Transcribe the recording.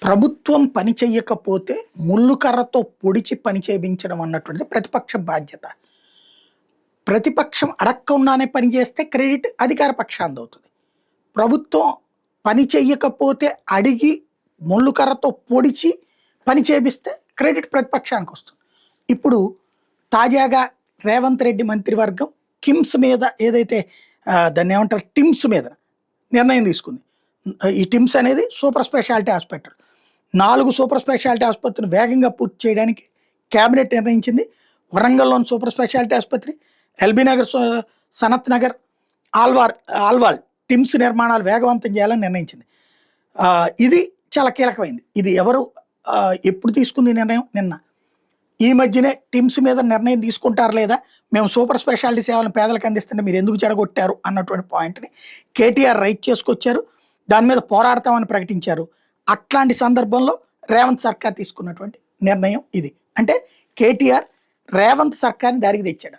ప్రభుత్వం పని చెయ్యకపోతే ముళ్ళు కర్రతో పొడిచి పని చేయించడం అన్నటువంటిది ప్రతిపక్ష బాధ్యత. ప్రతిపక్షం అడక్కకుండానే పని చేస్తే క్రెడిట్ అధికార పక్షానిది అవుతుంది. ప్రభుత్వం పని చెయ్యకపోతే అడిగి ముళ్ళు కర్రతో పొడిచి పని చేపిస్తే క్రెడిట్ ప్రతిపక్షానికి వస్తుంది. ఇప్పుడు తాజాగా రేవంత్ రెడ్డి మంత్రివర్గం కిమ్స్ మీద ఏదైతే దాన్ని ఏమంటారు టిమ్స్ మీద నిర్ణయం తీసుకుంది. ఈ టిమ్స్ అనేది super speciality hospital. 4 super speciality ఆసుపత్రిని వేగంగా పూర్తి చేయడానికి కేబినెట్ నిర్ణయించింది. వరంగల్లోని సూపర్ స్పెషాలిటీ ఆసుపత్రి, ఎల్బీ నగర్, సనత్ నగర్, ఆల్వాల్ టిమ్స్ నిర్మాణాలు వేగవంతం చేయాలని నిర్ణయించింది. ఇది చాలా కీలకమైంది. ఇది ఎవరు ఎప్పుడు తీసుకుంది నిర్ణయం? నిన్న. ఈ మధ్యనే టిమ్స్ మీద నిర్ణయం తీసుకుంటారు లేదా, మేము సూపర్ స్పెషాలిటీ సేవలను పేదలకు అందిస్తుంటే మీరు ఎందుకు చెడగొట్టారు అన్నటువంటి పాయింట్ని కేటీఆర్ రైట్ చేసుకొచ్చారు. దాని మీద పోరాడతామని ప్రకటించారు. అట్లాంటి సందర్భంలో రేవంత్ సర్కార్ తీసుకున్నటువంటి నిర్ణయం ఇది. అంటే కేటీఆర్ రేవంత్ సర్కార్ని దారికి తెచ్చాడు.